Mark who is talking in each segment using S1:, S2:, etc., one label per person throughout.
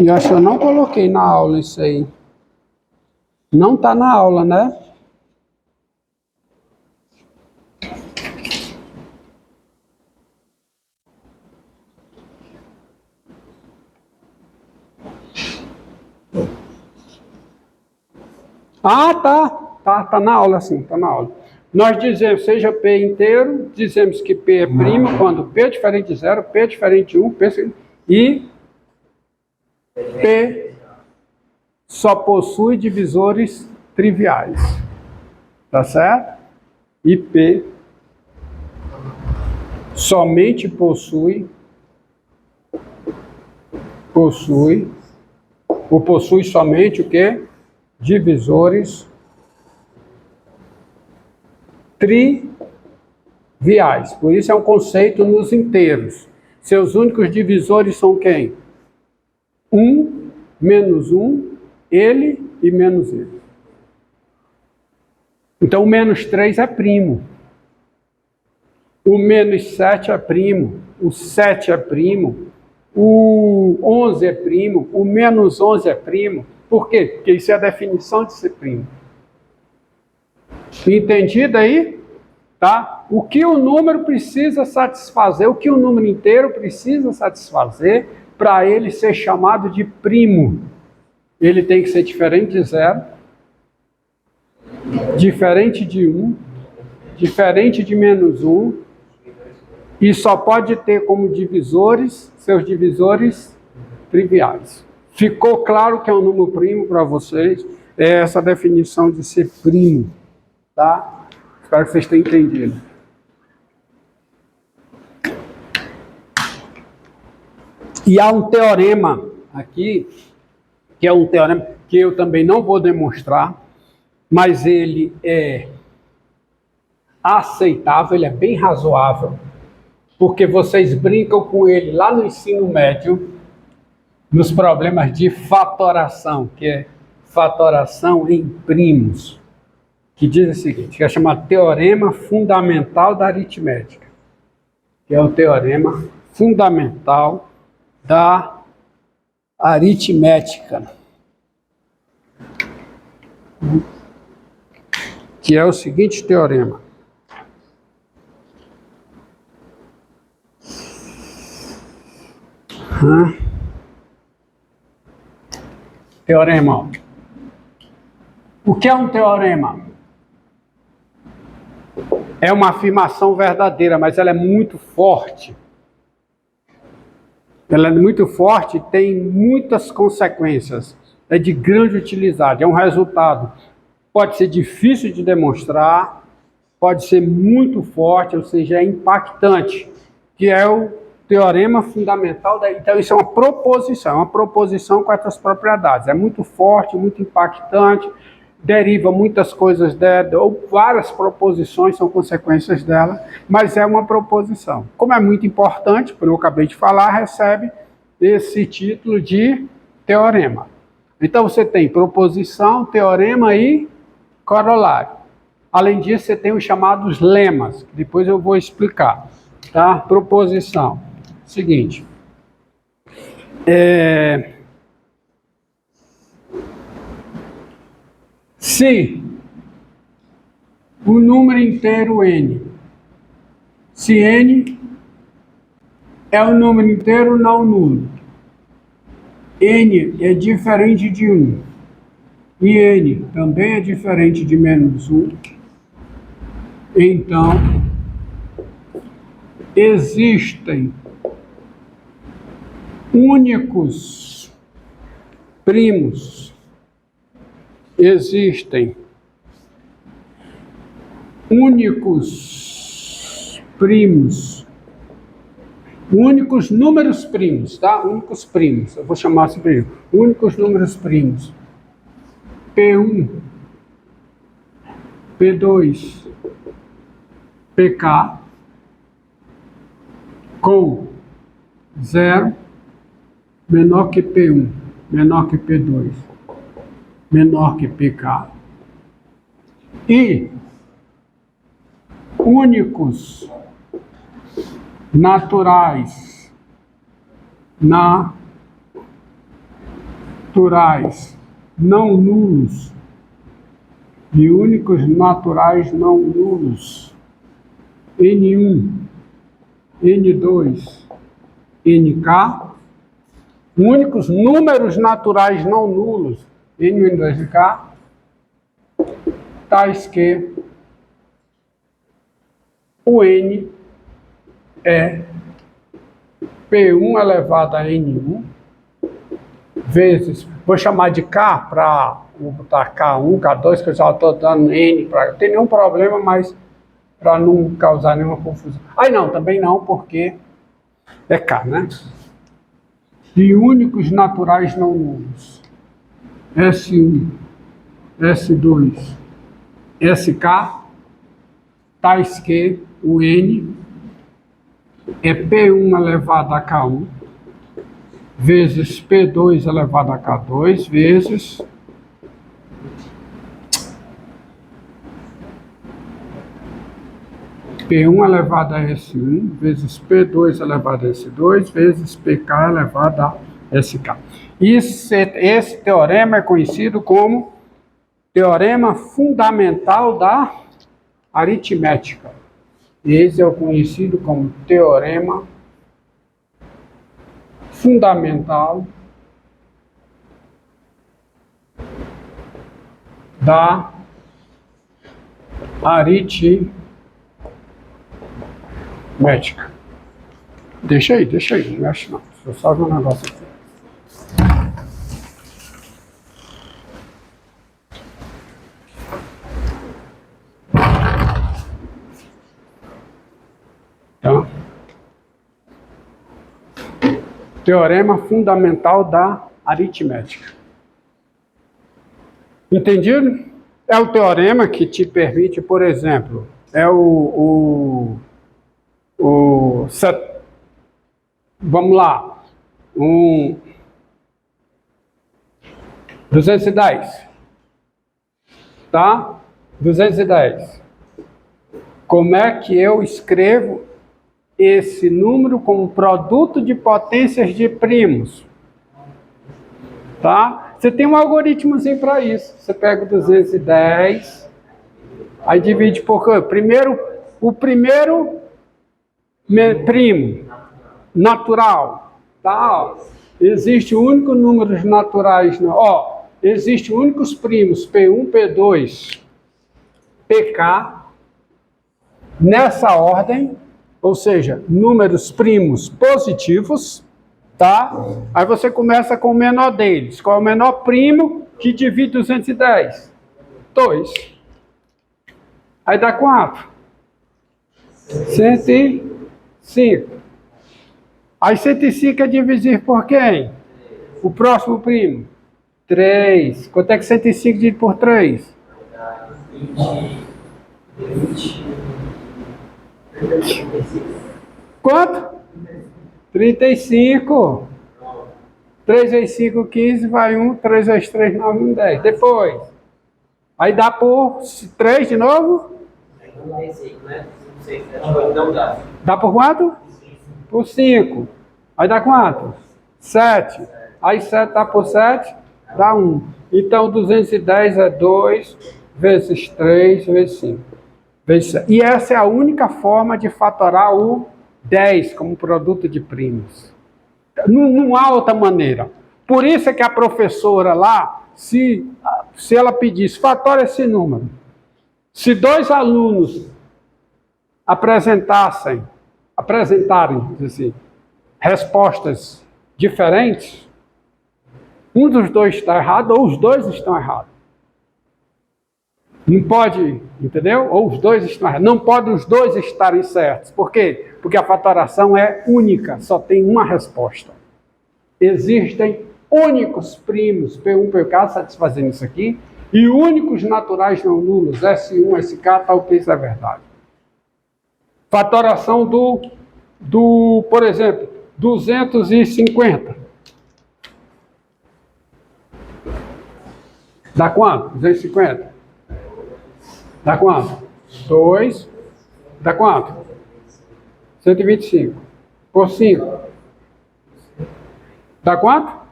S1: Eu acho que eu não coloquei na aula isso aí. Não tá na aula, né? Ah, tá. Tá na aula, sim, tá na aula. Nós dizemos, seja P inteiro, dizemos que P é primo quando P é diferente de 0, P é diferente de 1, e P só possui divisores triviais. Tá certo? E P somente possui somente o quê? Divisores triviais. Por isso é um conceito nos inteiros. Seus únicos divisores são quem? 1, menos 1, ele e menos ele. Então o menos 3 é primo. O menos 7 é primo. O 7 é primo. O 11 é primo. O menos 11 é primo. Por quê? Porque isso é a definição de ser primo. Entendido aí? Tá? O que o número precisa satisfazer, o que o número inteiro precisa satisfazer para ele ser chamado de primo? Ele tem que ser diferente de 0, diferente de 1, diferente de menos 1, e só pode ter como divisores, seus divisores triviais. Ficou claro que é um número primo para vocês? É essa a definição de ser primo, tá? Espero que vocês tenham entendido. E há um teorema aqui, que é um teorema que eu também não vou demonstrar, mas ele é aceitável, ele é bem razoável, porque vocês brincam com ele lá no ensino médio, nos problemas de fatoração, que é fatoração em primos, que diz o seguinte, que é chamado Teorema Fundamental da Aritmética, que é o Teorema Fundamental da Aritmética, que é o seguinte teorema. Teorema. O que é um teorema? É uma afirmação verdadeira, mas ela é muito forte. Ela é muito forte e tem muitas consequências. É de grande utilidade, é um resultado. Pode ser difícil de demonstrar, pode ser muito forte, ou seja, é impactante, que é o teorema fundamental. Então, isso é uma proposição com essas propriedades. É muito forte, muito impactante, deriva muitas coisas dela, ou várias proposições são consequências dela, mas é uma proposição. Como é muito importante, como eu acabei de falar, recebe esse título de teorema. Então, você tem proposição, teorema e corolário. Além disso, você tem os chamados lemas, que depois eu vou explicar. Tá? Proposição. Seguinte. Se o número inteiro n, se n é um número inteiro não nulo, n é diferente de 1, e n também é diferente de menos 1, então existem únicos primos, existem únicos primos, únicos números primos, tá? Únicos primos, eu vou chamar assim primeiro, únicos números primos, P1, P2, PK, com 0 menor que P1, menor que P2, menor que PK, e únicos naturais naturais não nulos e únicos naturais não nulos. N1, N2, NK. Únicos números naturais não nulos, N1, N2, NK, tais que o N é P1 elevado a N1 vezes, vou chamar de K para botar K1, K2, que eu já estou dando N, não tem nenhum problema, mas para não causar nenhuma confusão. Aí não, também não, porque é K, né? E únicos naturais não nulos. S1, S2, SK, tais que o N é P1 elevado a K1 vezes P2 elevado a K2 vezes P1 elevado a S1 vezes P2 elevado a S2 vezes PK elevado a SK. Esse teorema é conhecido como teorema fundamental da aritmética. Esse é o conhecido como teorema fundamental da aritmética. Deixa aí, não mexe não. Deixa eu só ver um negócio aqui. Então, teorema fundamental da aritmética. Entendido? É o teorema que te permite, por exemplo, vamos lá, 210, tá? 210. Como é que eu escrevo esse número como produto de potências de primos? Tá? Você tem um algoritmozinho para isso. Você pega o 210, aí divide por o primeiro primo natural, tá? Existe único números naturais, existe únicos primos P1, P2, PK nessa ordem, ou seja, números primos positivos, tá? Aí você começa com o menor deles. Qual é o menor primo que divide 210? 2. Aí dá quanto? 105. Aí 105 é dividir por quem? O próximo primo? 3. Quanto é que 105 divide por 3? 20. Quanto? 35. 3 vezes 5, 15, vai 1. 3 vezes 3, 9, 1, 10. Depois. Aí dá por 3 de novo? Dá por quanto? Por 5. Aí dá quanto? 7. Aí 7 dá por 7, dá 1. Então 210 é 2 vezes 3 vezes 5. E essa é a única forma de fatorar o 10 como produto de primos. Não há outra maneira. Por isso é que a professora lá, se ela pedisse, fatora esse número. Se 2 alunos apresentarem assim, respostas diferentes, um dos dois está errado ou os dois estão errados. Não pode, entendeu? Ou os dois estão errados. Não pode os dois estarem certos. Por quê? Porque a fatoração é única, só tem uma resposta. Existem únicos primos, P1, PK, satisfazendo isso aqui, e únicos naturais não nulos, S1, SK, tal que isso é verdade. Fatoração por exemplo, 250. Dá quanto? 250. Dá quanto? 2. Dá quanto? 125. Por 5. Dá quanto?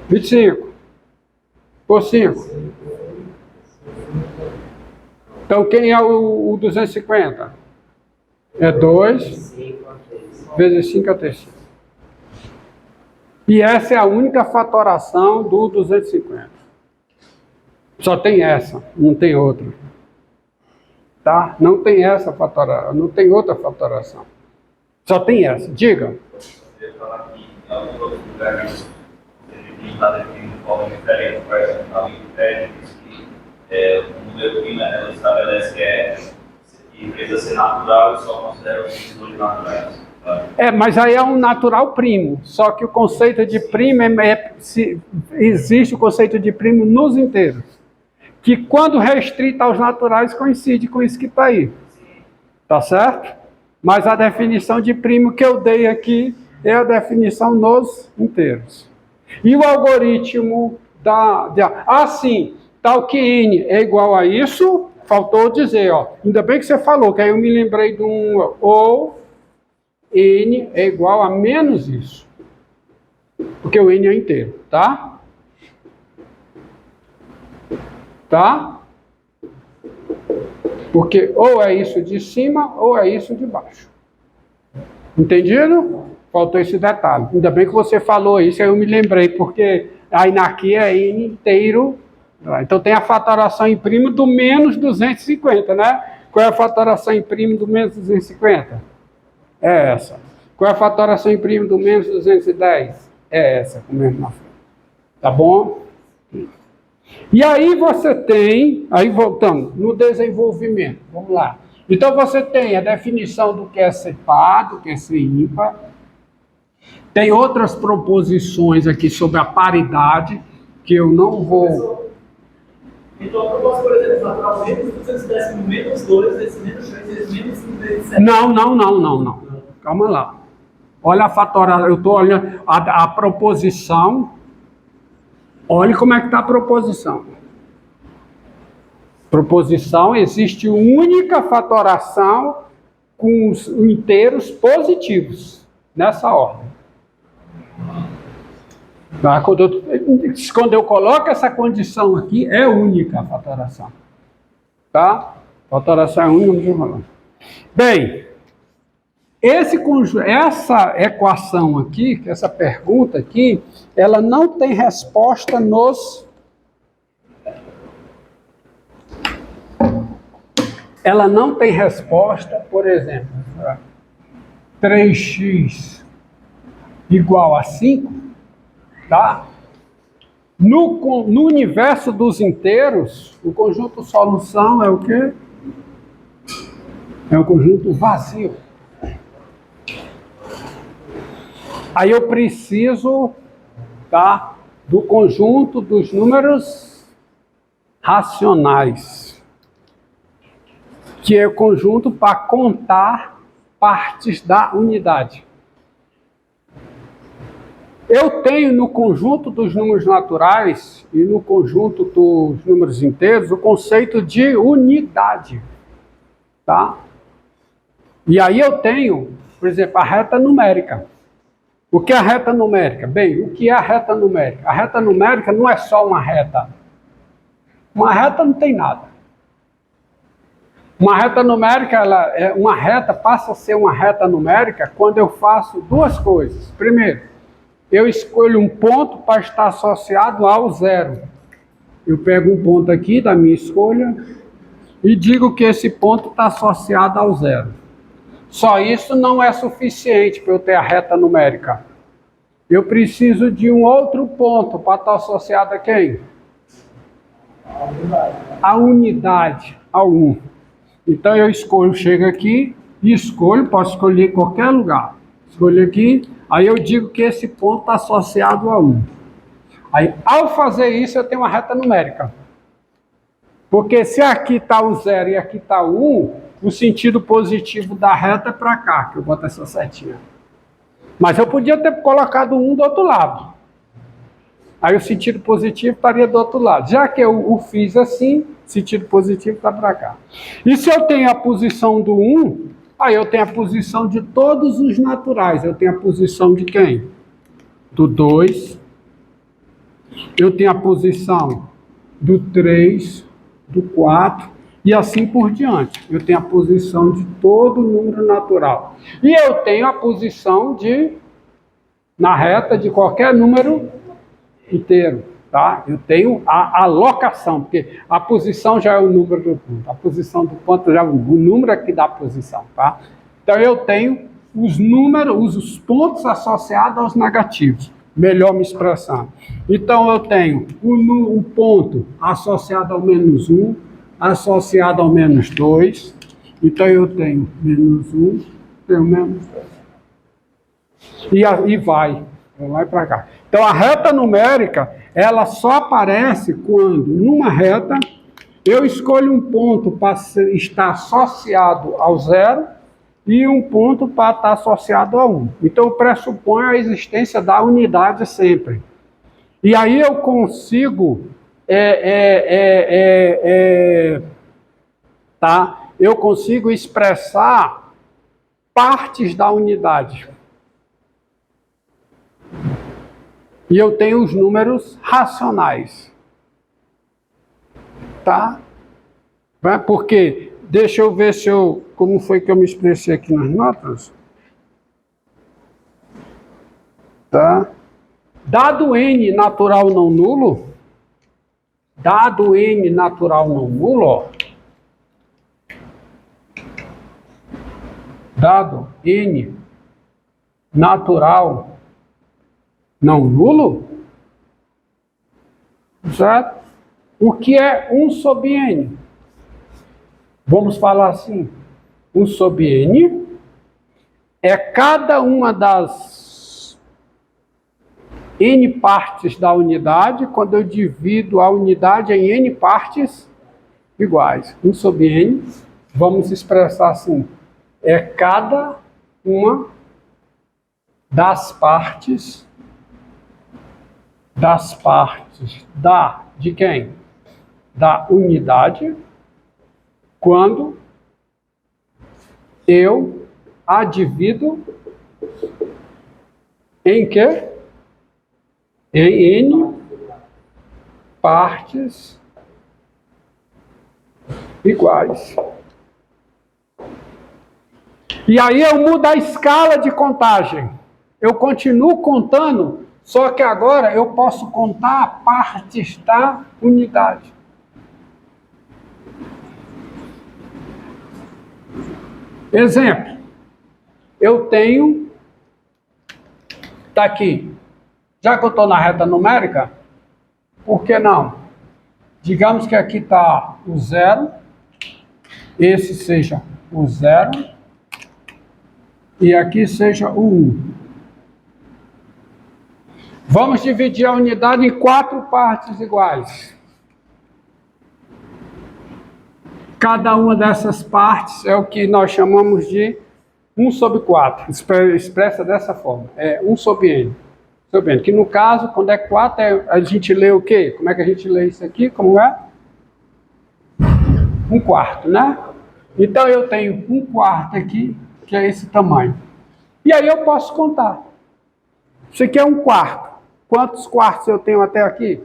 S1: 25 por 5. Então, quem é o 250? É 2 vezes 5 a terceira. E essa é a única fatoração do 250. Só tem essa, não tem outra. Tá? Não tem essa fatoração, não tem outra fatoração. Só tem essa. Diga.
S2: Eu falar que em alguns outros lugares ele está definindo de forma diferente, por exemplo, a Wikipedia diz que o número primo ela estabelece que precisa ser natural e só considera os divisores naturais.
S1: Mas aí é um natural primo. Só que o conceito de primo existe o conceito de primo nos inteiros. Que quando restrito aos naturais coincide com isso que está aí. Tá certo? Mas a definição de primo que eu dei aqui é a definição nos inteiros. E o algoritmo sim, tal que n é igual a isso, faltou dizer, ó. Ainda bem que você falou, que aí eu me lembrei de ou n é igual a menos isso. Porque o n é inteiro, tá? Tá? Porque ou é isso de cima ou é isso de baixo. Entendido? Faltou esse detalhe. Ainda bem que você falou isso, aí eu me lembrei, porque aí aqui é n inteiro. Então tem a fatoração em primo do menos 250, né? Qual é a fatoração em primo do menos 250? É essa. Qual é a fatoração em primo do menos 210? É essa, com o mesmo na frente. Tá bom? E aí você tem, aí voltando, no desenvolvimento, vamos lá. Então você tem a definição do que é ser par, do que é ser ímpar. Tem outras proposições aqui sobre a paridade, que eu não vou...
S3: Então a proposta, por exemplo, natural menos 210 menos 2, esse menos 3, esse menos 5 vezes 7.
S1: Não. Calma lá. Olha a fatoração, eu estou olhando a proposição. Olha como é que está a proposição. Proposição, existe única fatoração com os inteiros positivos, nessa ordem. Tá? Quando eu coloco essa condição aqui, é única a fatoração. Tá? Fatoração é única. Bem, essa equação aqui, essa pergunta aqui, ela não tem resposta Ela não tem resposta, por exemplo, 3x igual a 5, tá? No universo dos inteiros, o conjunto solução é o quê? É um conjunto vazio. Aí eu preciso, tá, do conjunto dos números racionais, que é o conjunto para contar partes da unidade. Eu tenho no conjunto dos números naturais e no conjunto dos números inteiros o conceito de unidade, tá? E aí eu tenho, por exemplo, a reta numérica. O que é a reta numérica? Bem, o que é a reta numérica? A reta numérica não é só uma reta. Uma reta não tem nada. Uma reta numérica, uma reta passa a ser uma reta numérica quando eu faço duas coisas. Primeiro, eu escolho um ponto para estar associado ao zero. Eu pego um ponto aqui da minha escolha e digo que esse ponto está associado ao zero. Só isso não é suficiente para eu ter a reta numérica. Eu preciso de um outro ponto para estar associado a quem? A unidade, ao 1. Então eu escolho, chego aqui e escolho, posso escolher em qualquer lugar. Escolho aqui, aí eu digo que esse ponto está associado a 1. Aí, ao fazer isso, eu tenho uma reta numérica. Porque se aqui está o 0 e aqui está o 1, o sentido positivo da reta é para cá, que eu boto essa setinha. Mas eu podia ter colocado 1 do outro lado. Aí o sentido positivo estaria do outro lado. Já que eu o fiz assim, sentido positivo está para cá. E se eu tenho a posição do 1, aí eu tenho a posição de todos os naturais. Eu tenho a posição de quem? Do 2, eu tenho a posição do 3, do 4, e assim por diante. Eu tenho a posição de todo número natural. E eu tenho a posição na reta de qualquer número inteiro. Tá? Eu tenho a alocação, porque a posição já é o número do ponto. A posição do ponto já é o número que dá a posição. Tá? Então eu tenho os números, os pontos associados aos negativos. Melhor me expressar. Então eu tenho o ponto associado ao menos 1, associado ao menos 2. Então eu tenho menos 1, tenho menos 2. E vai para cá. Então a reta numérica, ela só aparece quando, numa reta, eu escolho um ponto para estar associado ao 0 e um ponto para estar associado a 1. Então eu pressuponho a existência da unidade sempre. E aí eu consigo eu consigo expressar partes da unidade. E eu tenho os números racionais. Tá? Porque, deixa eu ver como foi que eu me expressei aqui nas notas. Tá? Dado n natural não nulo, dado n natural não nulo, ó, dado n natural não nulo, certo? O que é 1 sobre n? Vamos falar assim, 1 sobre n é cada uma das n partes da unidade, quando eu divido a unidade em n partes iguais. 1 sobre n, vamos expressar assim, é cada uma das partes de quem? Da unidade, quando eu a divido em quê? Em n partes iguais. E aí eu mudo a escala de contagem. Eu continuo contando, só que agora eu posso contar partes da unidade. Exemplo, eu tenho, está aqui, já que eu estou na reta numérica, por que não? Digamos que aqui está o 0, esse seja o 0, e aqui seja o 1. Vamos dividir a unidade em 4 partes iguais. Cada uma dessas partes é o que nós chamamos de 1 sobre 4. Expressa dessa forma. É 1 sobre n. Sobre n. Que no caso, quando é 4, a gente lê o quê? Como é que a gente lê isso aqui? Como é? 1/4, né? Então eu tenho 1/4 aqui, que é esse tamanho. E aí eu posso contar. Isso aqui é 1/4. Quantos quartos eu tenho até aqui?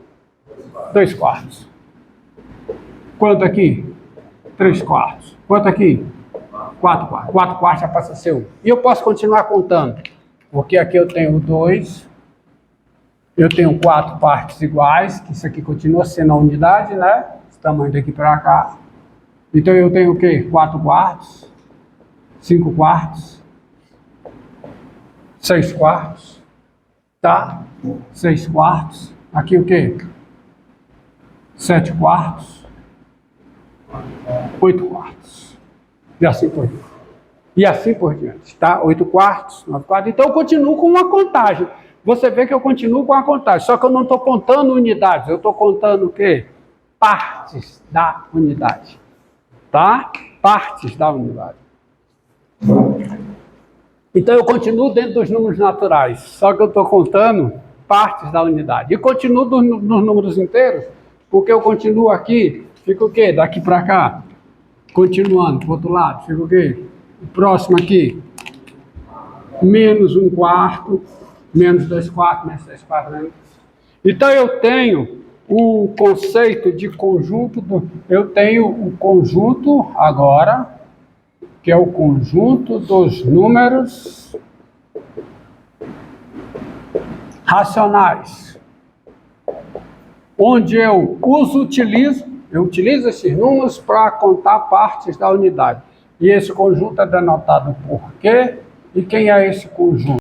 S1: 2/4. Quanto aqui? 3/4. Quanto aqui? 4/4. 4/4 já passa a ser 1. E eu posso continuar contando. Porque aqui eu tenho 2. Eu tenho 4 partes iguais, que isso aqui continua sendo a unidade, né? Esse tamanho daqui para cá. Então eu tenho o quê? 4/4. 5/4. 6/4. Tá? 6/4. Aqui o quê? 7/4. 8/4. E assim por diante. E assim por diante, tá? 8/4, 9/4. Então eu continuo com uma contagem. Você vê que eu continuo com a contagem. Só que eu não estou contando unidades. Eu estou contando o quê? Partes da unidade. Tá? Partes da unidade. Então eu continuo dentro dos números naturais, só que eu estou contando partes da unidade. E continuo nos números inteiros, porque eu continuo aqui, fica o quê? Daqui para cá, continuando para o outro lado, fica o quê? O próximo aqui, menos 1/4, menos 2/4, menos 3/4, né? Então eu tenho o conceito de conjunto, eu tenho o conjunto agora, que é o conjunto dos números racionais, onde eu utilizo esses números para contar partes da unidade. E esse conjunto é denotado por quê? E quem é esse conjunto?